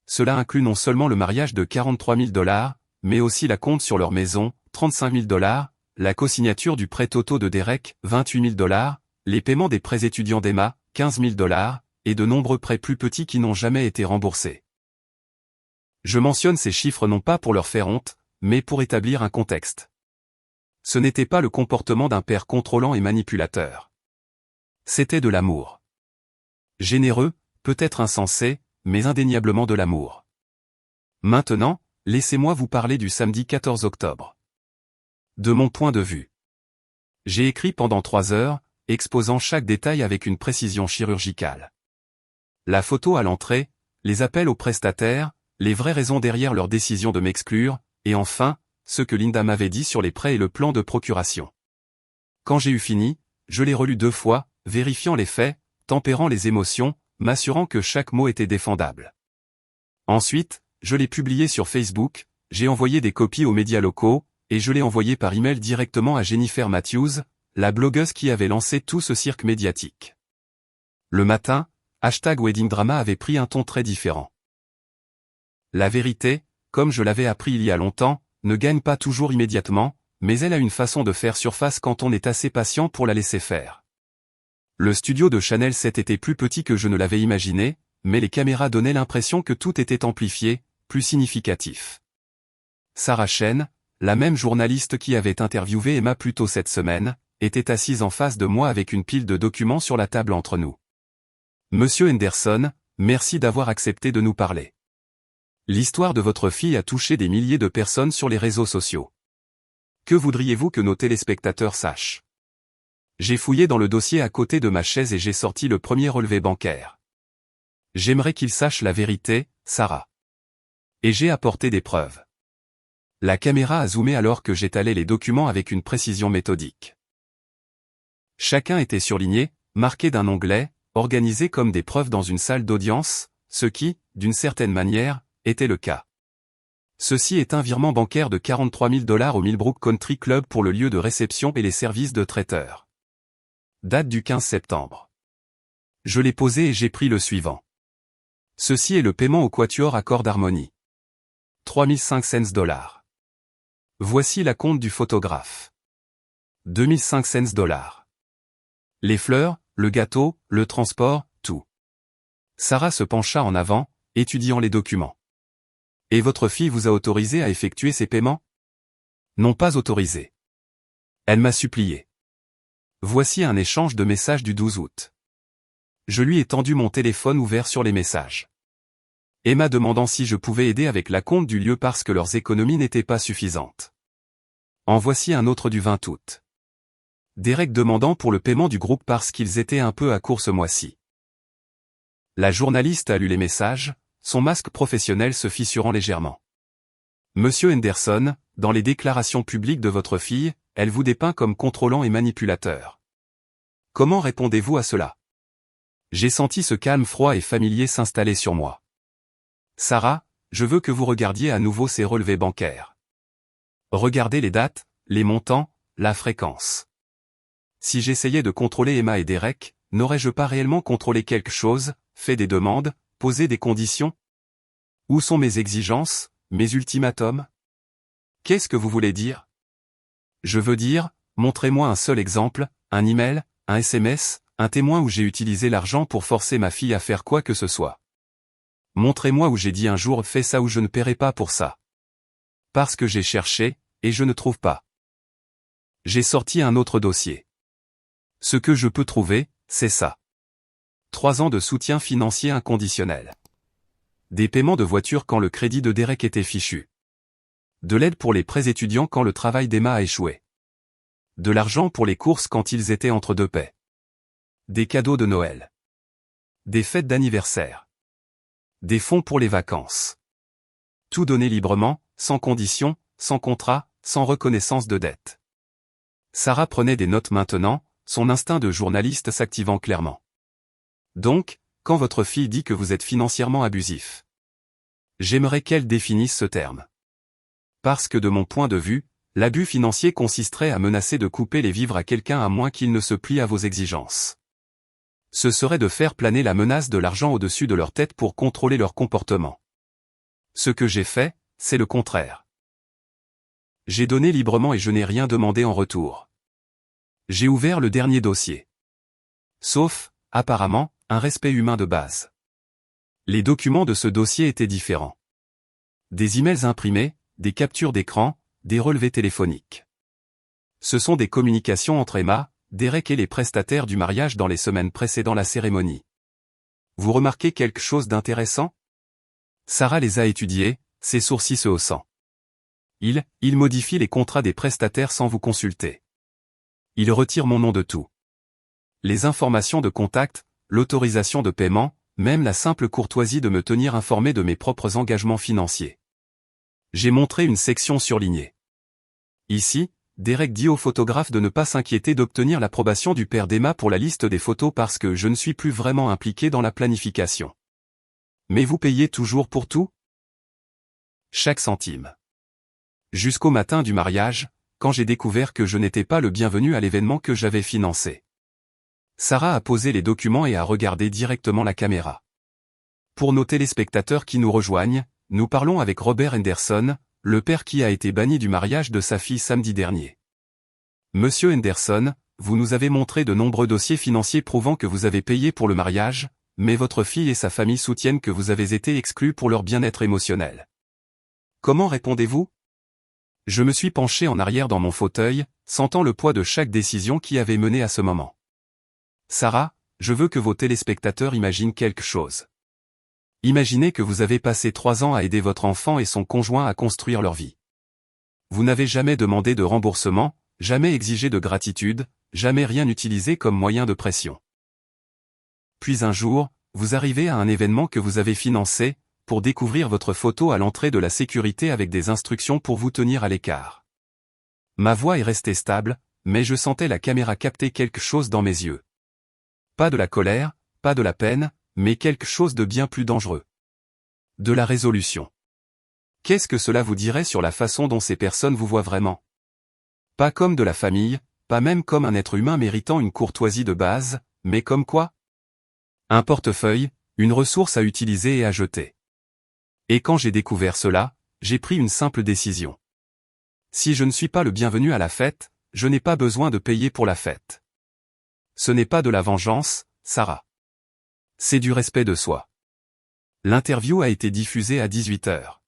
Cela inclut non seulement le mariage de 43 000 $, mais aussi la compte sur leur maison, 35 000 $, la co-signature du prêt Toto de Derek, 28 000 $, les paiements des prêts étudiants d'Emma, 15 000 $, et de nombreux prêts plus petits qui n'ont jamais été remboursés. Je mentionne ces chiffres non pas pour leur faire honte, mais pour établir un contexte. Ce n'était pas le comportement d'un père contrôlant et manipulateur. C'était de l'amour. Généreux, peut-être insensé, mais indéniablement de l'amour. Maintenant, laissez-moi vous parler du samedi 14 octobre. De mon point de vue. J'ai écrit pendant 3 heures, exposant chaque détail avec une précision chirurgicale. La photo à l'entrée, les appels aux prestataires, les vraies raisons derrière leur décision de m'exclure, et enfin, ce que Linda m'avait dit sur les prêts et le plan de procuration. Quand j'ai eu fini, je l'ai relu 2 fois, vérifiant les faits, tempérant les émotions, m'assurant que chaque mot était défendable. Ensuite, je l'ai publié sur Facebook, j'ai envoyé des copies aux médias locaux, et je l'ai envoyé par email directement à Jennifer Matthews, la blogueuse qui avait lancé tout ce cirque médiatique. Le matin, #WeddingDrama avait pris un ton très différent. La vérité, comme je l'avais appris il y a longtemps, ne gagne pas toujours immédiatement, mais elle a une façon de faire surface quand on est assez patient pour la laisser faire. Le studio de Chanel 7 était plus petit que je ne l'avais imaginé, mais les caméras donnaient l'impression que tout était amplifié, plus significatif. Sarah Chen, la même journaliste qui avait interviewé Emma plus tôt cette semaine, était assise en face de moi avec une pile de documents sur la table entre nous. Monsieur Henderson, merci d'avoir accepté de nous parler. L'histoire de votre fille a touché des milliers de personnes sur les réseaux sociaux. Que voudriez-vous que nos téléspectateurs sachent? J'ai fouillé dans le dossier à côté de ma chaise et j'ai sorti le premier relevé bancaire. J'aimerais qu'ils sachent la vérité, Sarah. Et j'ai apporté des preuves. La caméra a zoomé alors que j'étalais les documents avec une précision méthodique. Chacun était surligné, marqué d'un onglet, organisé comme des preuves dans une salle d'audience, ce qui, d'une certaine manière, était le cas. Ceci est un virement bancaire de $43 000 au Millbrook Country Club pour le lieu de réception et les services de traiteur. Date du 15 septembre. Je l'ai posé et j'ai pris le suivant. Ceci est le paiement au Quatuor Accord d'Harmonie. 3500 $. Voici la compte du photographe. 2500 $. Les fleurs, le gâteau, le transport, tout. Sarah se pencha en avant, étudiant les documents. Et votre fille vous a autorisé à effectuer ces paiements? Non, pas autorisé. Elle m'a supplié. Voici un échange de messages du 12 août. Je lui ai tendu mon téléphone ouvert sur les messages. Emma demandant si je pouvais aider avec la compte du lieu parce que leurs économies n'étaient pas suffisantes. En voici un autre du 20 août. Derek demandant pour le paiement du groupe parce qu'ils étaient un peu à court ce mois-ci. La journaliste a lu les messages, son masque professionnel se fissurant légèrement. Monsieur Henderson, dans les déclarations publiques de votre fille, elle vous dépeint comme contrôlant et manipulateur. Comment répondez-vous à cela? J'ai senti ce calme froid et familier s'installer sur moi. Sarah, je veux que vous regardiez à nouveau ces relevés bancaires. Regardez les dates, les montants, la fréquence. Si j'essayais de contrôler Emma et Derek, n'aurais-je pas réellement contrôlé quelque chose, fait des demandes, posé des conditions? Où sont mes exigences, mes ultimatums? Qu'est-ce que vous voulez dire? Je veux dire, montrez-moi un seul exemple, un email, un SMS, un témoin où j'ai utilisé l'argent pour forcer ma fille à faire quoi que ce soit. Montrez-moi où j'ai dit un jour fais ça ou je ne paierai pas pour ça. Parce que j'ai cherché, et je ne trouve pas. J'ai sorti un autre dossier. Ce que je peux trouver, c'est ça. 3 ans de soutien financier inconditionnel. Des paiements de voiture quand le crédit de Derek était fichu. De l'aide pour les prêts étudiants quand le travail d'Emma a échoué. De l'argent pour les courses quand ils étaient entre deux paix. Des cadeaux de Noël. Des fêtes d'anniversaire. Des fonds pour les vacances. Tout donné librement, sans condition, sans contrat, sans reconnaissance de dette. Sarah prenait des notes maintenant, son instinct de journaliste s'activant clairement. Donc, quand votre fille dit que vous êtes financièrement abusif, j'aimerais qu'elle définisse ce terme. Parce que de mon point de vue, l'abus financier consisterait à menacer de couper les vivres à quelqu'un à moins qu'il ne se plie à vos exigences. Ce serait de faire planer la menace de l'argent au-dessus de leur tête pour contrôler leur comportement. Ce que j'ai fait, c'est le contraire. J'ai donné librement et je n'ai rien demandé en retour. J'ai ouvert le dernier dossier. Sauf, apparemment, un respect humain de base. Les documents de ce dossier étaient différents. Des emails imprimés, des captures d'écran, des relevés téléphoniques. Ce sont des communications entre Emma, Derek et les prestataires du mariage dans les semaines précédant la cérémonie. Vous remarquez quelque chose d'intéressant? Sarah les a étudiés, ses sourcils se haussant. Il modifie les contrats des prestataires sans vous consulter. Il retire mon nom de tout. Les informations de contact, l'autorisation de paiement, même la simple courtoisie de me tenir informé de mes propres engagements financiers. J'ai montré une section surlignée. Ici, Derek dit au photographe de ne pas s'inquiéter d'obtenir l'approbation du père d'Emma pour la liste des photos parce que je ne suis plus vraiment impliqué dans la planification. Mais vous payez toujours pour tout? Chaque centime. Jusqu'au matin du mariage, quand j'ai découvert que je n'étais pas le bienvenu à l'événement que j'avais financé. Sarah a posé les documents et a regardé directement la caméra. Pour nos téléspectateurs qui nous rejoignent, nous parlons avec Robert Henderson, le père qui a été banni du mariage de sa fille samedi dernier. Monsieur Henderson, vous nous avez montré de nombreux dossiers financiers prouvant que vous avez payé pour le mariage, mais votre fille et sa famille soutiennent que vous avez été exclu pour leur bien-être émotionnel. Comment répondez-vous? Je me suis penché en arrière dans mon fauteuil, sentant le poids de chaque décision qui avait mené à ce moment. Sarah, je veux que vos téléspectateurs imaginent quelque chose. Imaginez que vous avez passé 3 ans à aider votre enfant et son conjoint à construire leur vie. Vous n'avez jamais demandé de remboursement, jamais exigé de gratitude, jamais rien utilisé comme moyen de pression. Puis un jour, vous arrivez à un événement que vous avez financé, pour découvrir votre photo à l'entrée de la sécurité avec des instructions pour vous tenir à l'écart. Ma voix est restée stable, mais je sentais la caméra capter quelque chose dans mes yeux. Pas de la colère, pas de la peine, mais quelque chose de bien plus dangereux. De la résolution. Qu'est-ce que cela vous dirait sur la façon dont ces personnes vous voient vraiment? Pas comme de la famille, pas même comme un être humain méritant une courtoisie de base, mais comme quoi? Un portefeuille, une ressource à utiliser et à jeter. Et quand j'ai découvert cela, j'ai pris une simple décision. Si je ne suis pas le bienvenu à la fête, je n'ai pas besoin de payer pour la fête. Ce n'est pas de la vengeance, Sarah. C'est du respect de soi. L'interview a été diffusée à 18h.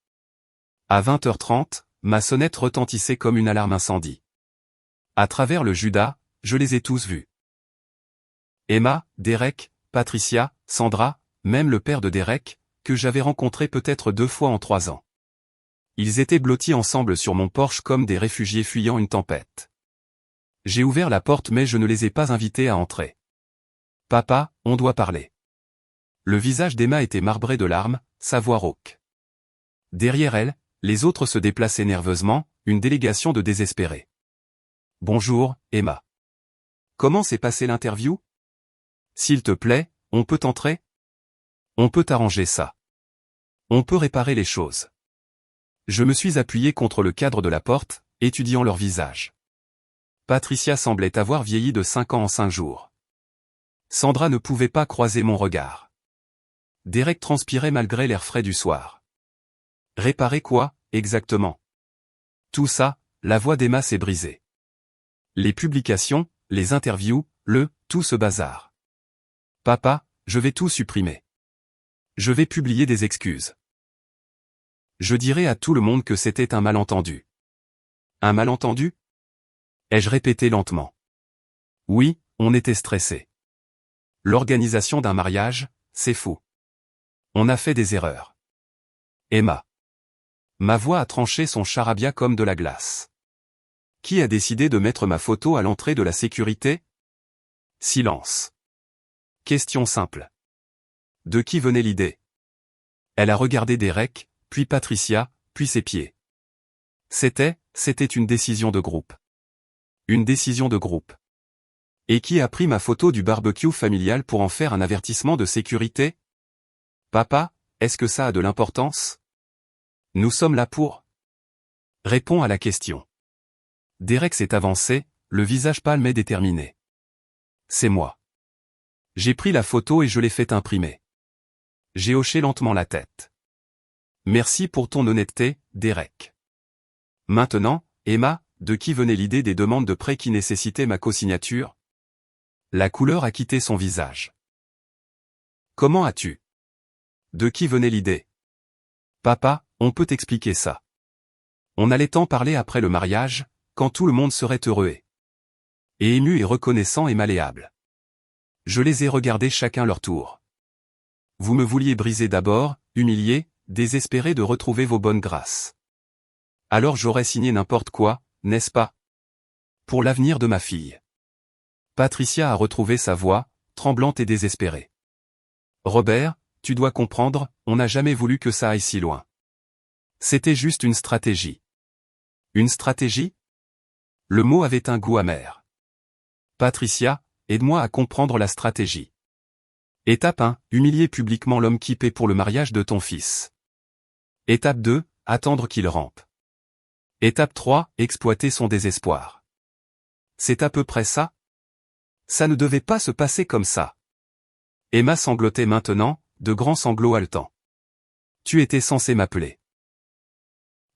À 20h30, ma sonnette retentissait comme une alarme incendie. À travers le Judas, je les ai tous vus. Emma, Derek, Patricia, Sandra, même le père de Derek, que j'avais rencontré peut-être 2 fois en 3 ans. Ils étaient blottis ensemble sur mon porche comme des réfugiés fuyant une tempête. J'ai ouvert la porte mais je ne les ai pas invités à entrer. Papa, on doit parler. Le visage d'Emma était marbré de larmes, sa voix rauque. Derrière elle, les autres se déplaçaient nerveusement, une délégation de désespérés. Bonjour, Emma. Comment s'est passée l'interview? S'il te plaît, on peut entrer? On peut arranger ça. On peut réparer les choses. Je me suis appuyé contre le cadre de la porte, étudiant leur visage. Patricia semblait avoir vieilli de 5 ans en 5 jours. Sandra ne pouvait pas croiser mon regard. Derek transpirait malgré l'air frais du soir. Réparer quoi, exactement? Tout ça, la voix d'Emma s'est brisée. Les publications, les interviews, tout ce bazar. Papa, je vais tout supprimer. Je vais publier des excuses. Je dirai à tout le monde que c'était un malentendu. Un malentendu? Ai-je répété lentement. Oui, on était stressé. L'organisation d'un mariage, c'est fou. On a fait des erreurs. Emma. Ma voix a tranché son charabia comme de la glace. Qui a décidé de mettre ma photo à l'entrée de la sécurité? Silence. Question simple. De qui venait l'idée? Elle a regardé Derek, puis Patricia, puis ses pieds. C'était une décision de groupe. Une décision de groupe. Et qui a pris ma photo du barbecue familial pour en faire un avertissement de sécurité? Papa, est-ce que ça a de l'importance? Nous sommes là pour. Réponds à la question. Derek s'est avancé, le visage pâle mais déterminé. C'est moi. J'ai pris la photo et je l'ai fait imprimer. J'ai hoché lentement la tête. Merci pour ton honnêteté, Derek. Maintenant, Emma, de qui venait l'idée des demandes de prêt qui nécessitaient ma co-signature? La couleur a quitté son visage. Comment as-tu? De qui venait l'idée? Papa, on peut expliquer ça. On allait en parler après le mariage, quand tout le monde serait heureux et ému et reconnaissant et malléable. Je les ai regardés chacun leur tour. Vous me vouliez briser d'abord, humilier, désespéré de retrouver vos bonnes grâces. Alors j'aurais signé n'importe quoi, n'est-ce pas? Pour l'avenir de ma fille. Patricia a retrouvé sa voix, tremblante et désespérée. Robert, tu dois comprendre, on n'a jamais voulu que ça aille si loin. C'était juste une stratégie. Une stratégie? Le mot avait un goût amer. Patricia, aide-moi à comprendre la stratégie. Étape 1, humilier publiquement l'homme qui paie pour le mariage de ton fils. Étape 2, attendre qu'il rampe. Étape 3, exploiter son désespoir. C'est à peu près ça? Ça ne devait pas se passer comme ça. Emma sanglotait maintenant, de grands sanglots haletants. Tu étais censé m'appeler.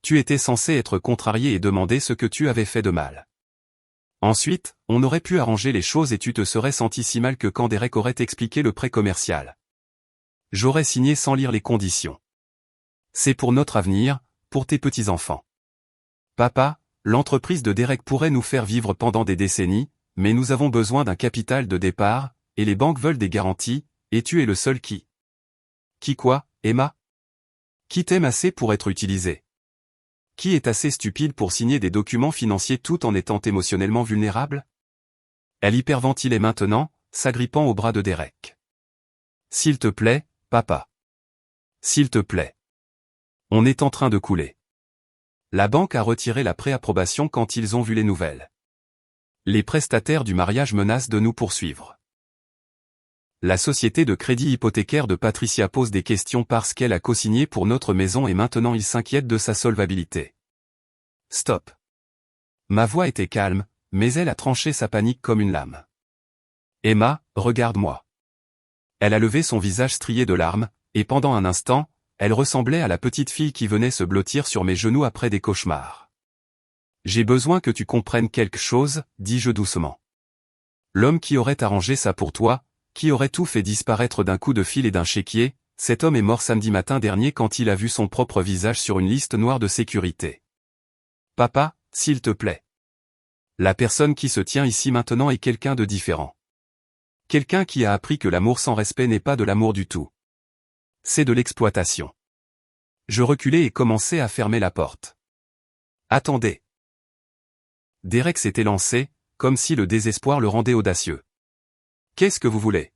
Tu étais censé être contrarié et demander ce que tu avais fait de mal. Ensuite, on aurait pu arranger les choses et tu te serais senti si mal que quand Derek aurait expliqué le prêt commercial. J'aurais signé sans lire les conditions. C'est pour notre avenir, pour tes petits-enfants. Papa, l'entreprise de Derek pourrait nous faire vivre pendant des décennies, mais nous avons besoin d'un capital de départ, et les banques veulent des garanties, et tu es le seul qui. Qui quoi, Emma? Qui t'aime assez pour être utilisé? Qui est assez stupide pour signer des documents financiers tout en étant émotionnellement vulnérable? Elle hyperventilait maintenant, s'agrippant au bras de Derek. S'il te plaît, papa. S'il te plaît. On est en train de couler. La banque a retiré la préapprobation quand ils ont vu les nouvelles. Les prestataires du mariage menacent de nous poursuivre. La société de crédit hypothécaire de Patricia pose des questions parce qu'elle a co-signé pour notre maison et maintenant il s'inquiète de sa solvabilité. Stop. Ma voix était calme, mais elle a tranché sa panique comme une lame. Emma, regarde-moi. Elle a levé son visage strié de larmes, et pendant un instant, elle ressemblait à la petite fille qui venait se blottir sur mes genoux après des cauchemars. J'ai besoin que tu comprennes quelque chose, dis-je doucement. L'homme qui aurait arrangé ça pour toi, qui aurait tout fait disparaître d'un coup de fil et d'un chéquier, cet homme est mort samedi matin dernier quand il a vu son propre visage sur une liste noire de sécurité. Papa, s'il te plaît. La personne qui se tient ici maintenant est quelqu'un de différent. Quelqu'un qui a appris que l'amour sans respect n'est pas de l'amour du tout. C'est de l'exploitation. Je reculai et commençai à fermer la porte. Attendez. Derek s'était lancé, comme si le désespoir le rendait audacieux. Qu'est-ce que vous voulez?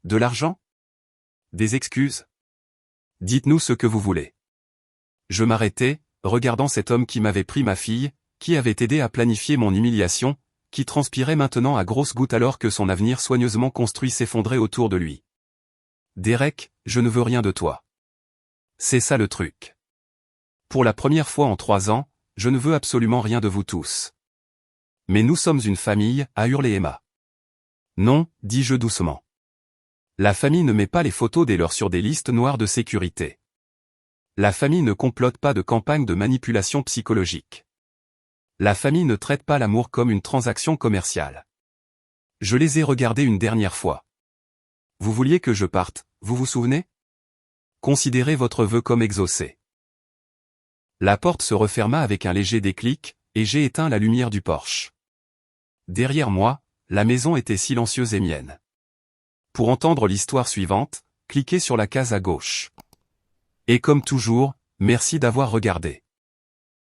De l'argent? Des excuses? Dites-nous ce que vous voulez. Je m'arrêtai, regardant cet homme qui m'avait pris ma fille, qui avait aidé à planifier mon humiliation, qui transpirait maintenant à grosses gouttes alors que son avenir soigneusement construit s'effondrait autour de lui. Derek, je ne veux rien de toi. C'est ça le truc. Pour la première fois en 3 ans, je ne veux absolument rien de vous tous. Mais nous sommes une famille, a hurlé Emma. Non, dis-je doucement. La famille ne met pas les photos des leurs sur des listes noires de sécurité. La famille ne complote pas de campagne de manipulation psychologique. La famille ne traite pas l'amour comme une transaction commerciale. Je les ai regardés une dernière fois. Vous vouliez que je parte, vous vous souvenez? Considérez votre vœu comme exaucé. La porte se referma avec un léger déclic, et j'ai éteint la lumière du porche. Derrière moi, la maison était silencieuse et mienne. Pour entendre l'histoire suivante, cliquez sur la case à gauche. Et comme toujours, merci d'avoir regardé.